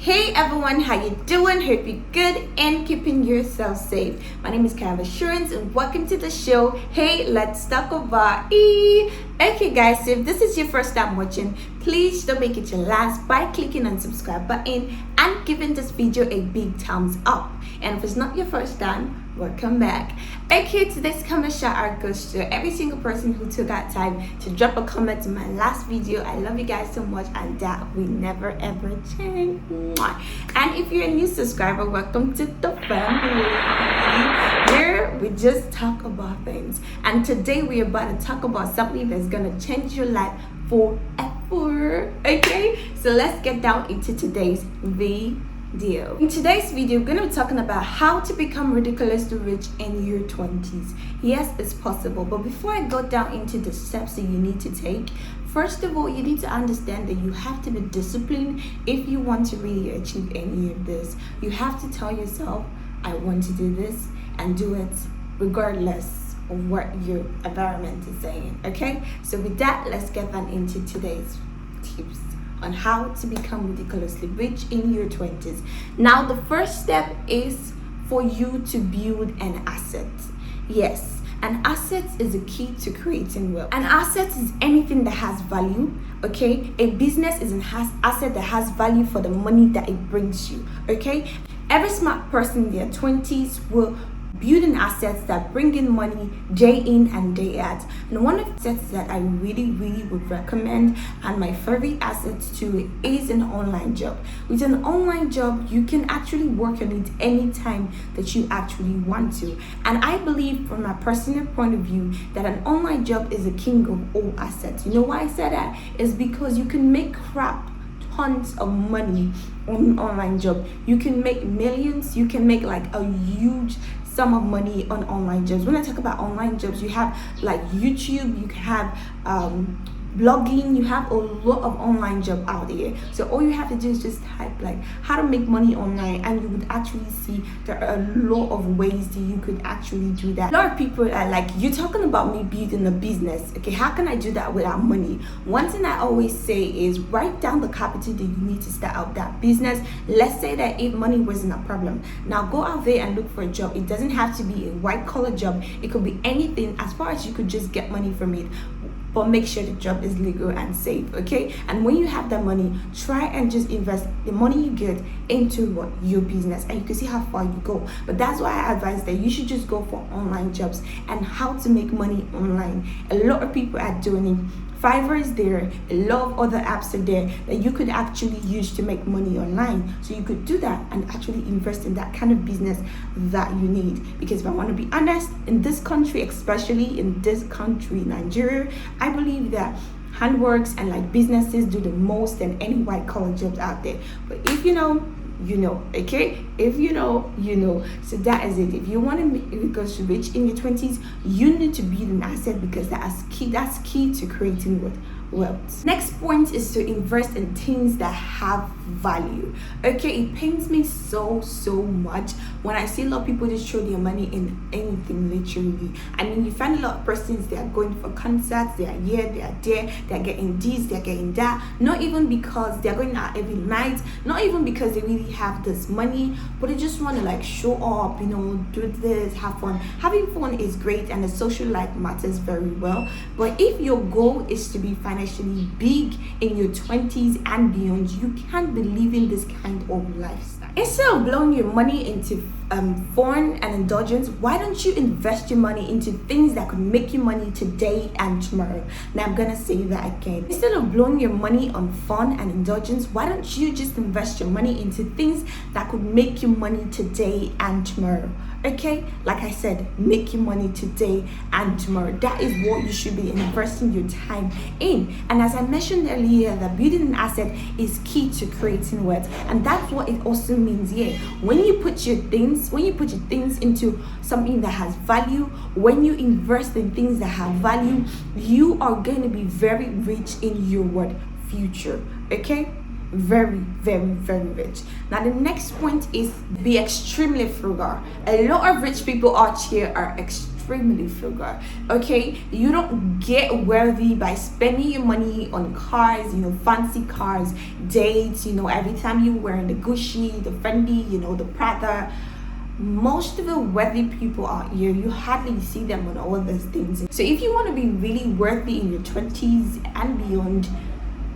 Hey everyone, how you doing? Hope you're good and keeping yourself safe. My name is Kind Assurance and welcome to the show. Hey, let's talk about it. Okay guys, so if this is your first time watching, please don't make it your last by clicking on subscribe button and giving this video a big thumbs up. And if it's not your first time, welcome back. Okay, today's comment shout out goes to every single person who took out time to drop a comment to my last video. I love you guys so much and that will never ever change. Mwah. And if you're a new subscriber, welcome to the family where we just talk about things. And today we're about to talk about something that's gonna change your life forever. Okay, so let's get down into today's video. In today's video, we're going to be talking about how to become ridiculously rich in your 20s. Yes, it's possible, but before I go down into the steps that you need to take, first of all, you need to understand that you have to be disciplined if you want to really achieve any of this. You have to tell yourself, I want to do this, and do it regardless of what your environment is saying. Okay, so with that, let's get down into today's tips on how to become ridiculously rich in your 20s. Now, the first step is for you to build an asset. Yes, an asset is a key to creating wealth. An asset is anything that has value. Okay, a business is an asset that has value for the money that it brings you. Okay, every smart person in their 20s will building assets that bring in money day in and day out. And one of the assets that I really would recommend, and my favorite assets too, is an online job. With an online job, you can actually work on it anytime that you actually want to. And I believe from my personal point of view that an online job is a king of all assets. You know why I said that? Is because you can make tons of money on an online job. You can make millions. You can make like a huge sum of money on online jobs. When I talk about online jobs, you have like YouTube, you can have blogging, you have a lot of online job out there. So all you have to do is just type like how to make money online, and you would actually see there are a lot of ways that you could actually do that. A lot of people are like, you're talking about me building a business. Okay, how can I do that without money? One thing I always say is write down the capital that you need to start out that business. Let's say that if money wasn't a problem, now go out there and look for a job. It doesn't have to be a white collar job. It could be anything, as far as you could just get money from it. But make sure the job is legal and safe. Okay, and when you have that money, try and just invest the money you get into your business, and you can see how far you go. But that's why I advise that you should just go for online jobs and how to make money online. A lot of people are doing it. Fiverr is there, a lot of other apps are there that you could actually use to make money online. So you could do that and actually invest in that kind of business that you need. Because if I want to be honest, in this country, especially in this country, Nigeria, I believe that handworks and like businesses do the most than any white collar jobs out there. But if you know, you know. Okay, if you know, you know. So that is it. If you want to make ridiculously rich in your 20s, you need to build an asset, because that's key to creating wealth. Next point is to invest in things that have value. Okay, it pains me so much when I see a lot of people just throw their money in anything, literally. I mean, you find a lot of persons, they are going for concerts, they are here, they are there, they are getting this, they are getting that, not even because they are going out every night, not even because they really have this money, but they just want to like show up, you know, do this, have fun. Having fun is great, and the social life matters very well, but if your goal is to be financially big in your 20s and beyond, you can't be living this kind of lifestyle. Instead of blowing your money into fun and indulgence, why don't you invest your money into things that could make you money today and tomorrow? Now I'm gonna say that again. Instead of blowing your money on fun and indulgence, why don't you just invest your money into things that could make you money today and tomorrow? Okay, like I said, make your money today and tomorrow. That is what you should be investing your time in. And as I mentioned earlier, that building an asset is key to creating wealth, and that's what it also means here. When you put your things into something that has value, when you invest in things that have value, you are going to be very rich in your future. Okay, very rich. Now the next point is be extremely frugal. A lot of rich people out here are extremely extremely frugal. Okay, you don't get wealthy by spending your money on cars, fancy cars, dates, every time you wearing the Gucci, the Fendi, the Prada. Most of the wealthy people out here, you hardly see them on all those things. So if you want to be really wealthy in your 20s and beyond,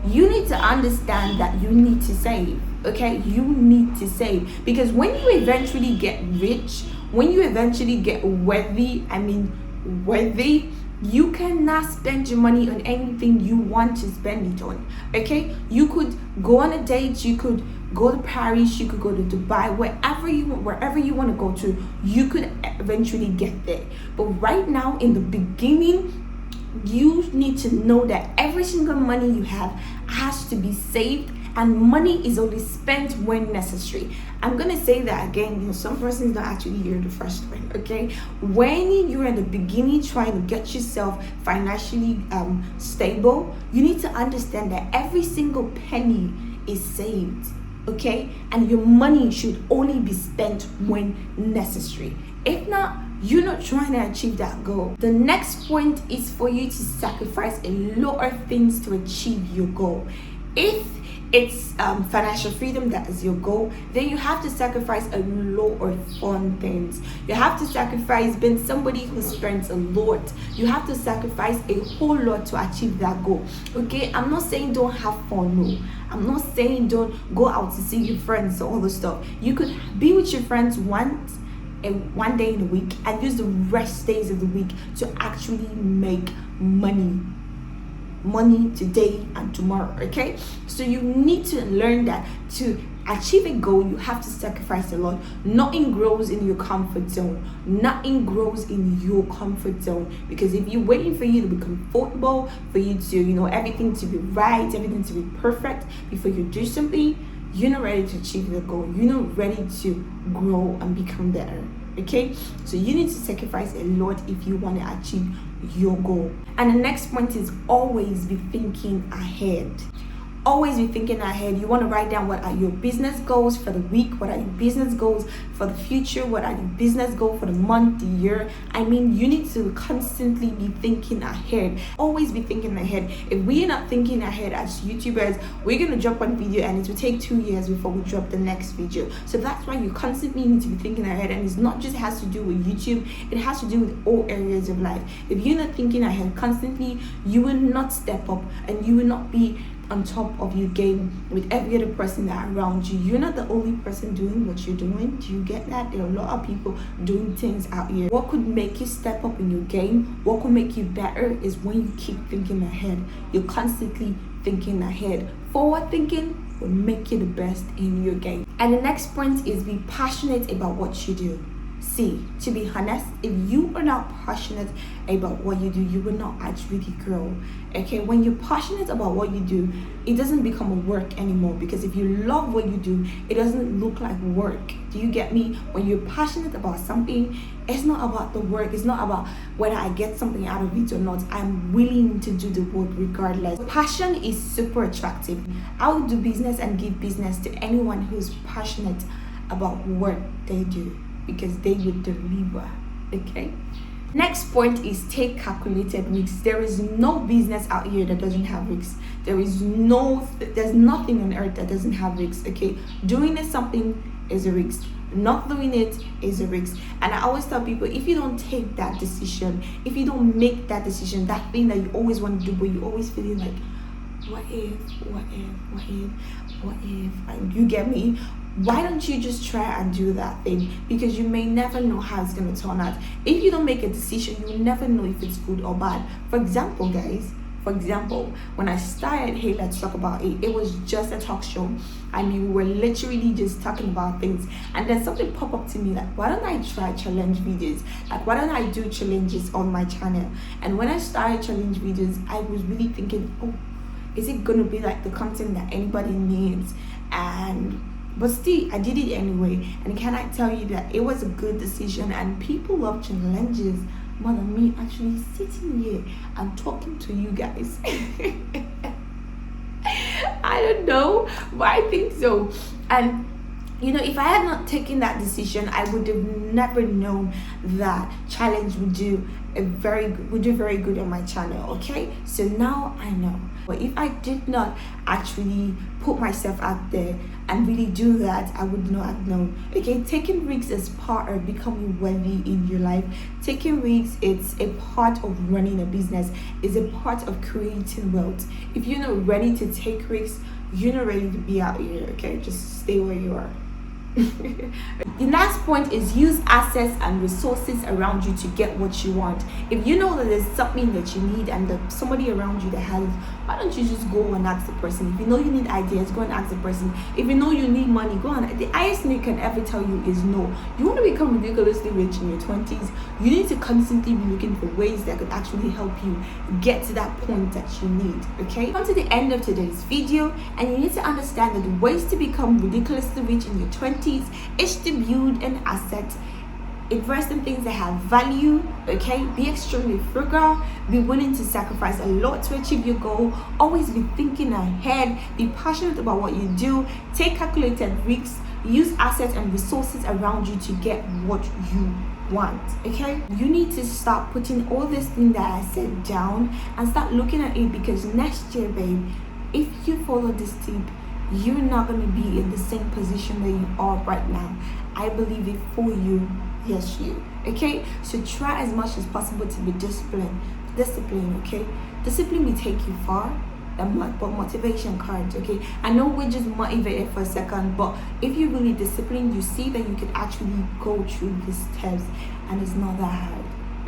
you need to understand that you need to save. Okay, you need to save, because when you eventually get rich, when you eventually get wealthy, you cannot spend your money on anything you want to spend it on. Okay, you could go on a date, you could go to Paris, you could go to Dubai, wherever you want to go to, you could eventually get there. But right now, in the beginning, you need to know that every single money you have has to be saved, and money is only spent when necessary. I'm gonna say that again, some persons don't actually hear the first one. Okay, when you're in the beginning trying to get yourself financially stable, you need to understand that every single penny is saved. Okay, and your money should only be spent when necessary. If not, you're not trying to achieve that goal. The next point is for you to sacrifice a lot of things to achieve your goal. If it's financial freedom that is your goal, then you have to sacrifice a lot of fun things. You have to sacrifice being somebody who spends a lot. You have to sacrifice a whole lot to achieve that goal. Okay, I'm not saying don't have fun, no. I'm not saying don't go out to see your friends or all the stuff. You could be with your friends one day in a week and use the rest days of the week to actually make money today and tomorrow. Okay, so you need to learn that to achieve a goal, you have to sacrifice a lot. Nothing grows in your comfort zone. Because if you're waiting for you to be comfortable, for you to everything to be right, everything to be perfect before you do something, you're not ready to achieve your goal. You're not ready to grow and become better. Okay, so you need to sacrifice a lot if you want to achieve your goal. And the next point is always be thinking ahead. Always be thinking ahead. You want to write down what are your business goals for the week, what are your business goals for the future, what are your business goals for the month, the year. You need to constantly be thinking ahead. Always be thinking ahead. If we are not thinking ahead as YouTubers, we're going to drop one video and it will take 2 years before we drop the next video. So that's why you constantly need to be thinking ahead, and it's not just has to do with YouTube, it has to do with all areas of life. If you're not thinking ahead constantly, you will not step up and you will not be on top of your game with every other person that around you. You're not the only person doing what you're doing. Do you get that? There are a lot of people doing things out here. What could make you step up in your game, what could make you better, is when you keep thinking ahead. You're constantly thinking ahead. Forward thinking will make you the best in your game. And the next point is be passionate about what you do. See, to be honest, if you are not passionate about what you do, you will not actually grow. Okay, when you're passionate about what you do, it doesn't become a work anymore, because if you love what you do, it doesn't look like work. Do you get me? When you're passionate about something, it's not about the work, it's not about whether I get something out of it or not. I'm willing to do the work regardless. Passion is super attractive. I would do business and give business to anyone who's passionate about what they do, because they will deliver. Okay, next point is take calculated risks. There is no business out here that doesn't have risks. There's nothing on earth that doesn't have risks. Okay, doing something is a risk, not doing it is a risk. And I always tell people, if you don't take that decision, if you don't make that decision, that thing that you always want to do, but you always feeling like, what if, and you get me? Why don't you just try and do that thing? Because you may never know how it's going to turn out. If you don't make a decision, you will never know if it's good or bad. For example, guys, when I started Hey Let's Talk About It, it was just a talk show. We were literally just talking about things, and then something popped up to me like, why don't I try challenge videos? Like, why don't I do challenges on my channel? And when I started challenge videos, I was really thinking, oh, is it gonna be like the content that anybody needs? But still, I did it anyway. And can I tell you that it was a good decision, and people love challenges more than me actually sitting here and talking to you guys. I don't know, but I think so. And You know, if I had not taken that decision, I would have never known that challenge would do very good on my channel. Okay, so now I know. But if I did not actually put myself out there and really do that, I would not have known. Okay, taking risks is part of becoming wealthy in your life. Taking risks, it's a part of running a business, is a part of creating wealth. If you're not ready to take risks, you're not ready to be out here. Okay, just stay where you are. The next point is use assets and resources around you to get what you want. If you know that there's something that you need and there's somebody around you that has it, why don't you just go and ask the person? If you know you need ideas, go and ask the person. If you know you need money, go on. The highest thing they can ever tell you is no. You want to become ridiculously rich in your 20s, you need to constantly be looking for ways that could actually help you get to that point that you need. Okay, come to the end of today's video, and you need to understand that the ways to become ridiculously rich in your 20s is to build an asset, invest in things that have value. Okay, be extremely frugal, be willing to sacrifice a lot to achieve your goal, always be thinking ahead, be passionate about what you do, take calculated risks, use assets and resources around you to get what you want. Okay, you need to start putting all these things that I said down and start looking at it, because next year, babe, if you follow this tip, you're not going to be in the same position that you are right now. I believe it for you. Yes, you. Okay, so try as much as possible to be disciplined. Okay, discipline will take you far. But motivation cards. Okay, I know we're just motivated for a second, but if you really disciplined, you see that you can actually go through these steps and it's not that hard.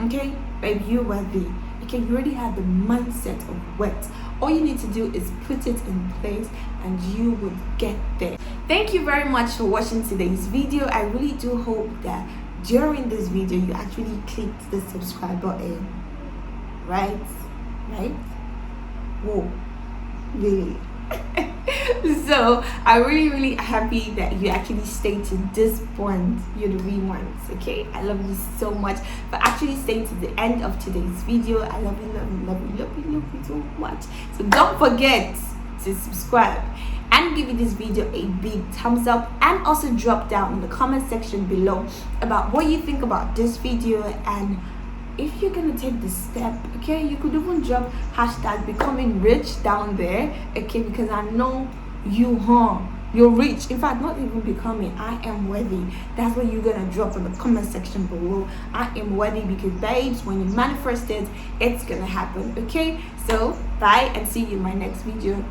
Okay, babe, you're worthy. Okay, you already have the mindset of wealth. All you need to do is put it in place and you will get there. Thank you very much for watching today's video. I really do hope that during this video you actually clicked the subscribe button. Right? Whoa, really? So I'm really happy that you actually stayed to this point. You're the real ones. Okay, I love you so much for actually staying to the end of today's video. I love you so much. So don't forget to subscribe and give this video a big thumbs up, and also drop down in the comment section below about what you think about this video, and if you're gonna take this step. Okay, you could even drop hashtag becoming rich down there. Okay, because I know you're rich. In fact, not even becoming, I am worthy. That's what you're gonna drop in the comment section below. I am worthy, because babes, when you manifest it, it's gonna happen. Okay, so bye and see you in my next video.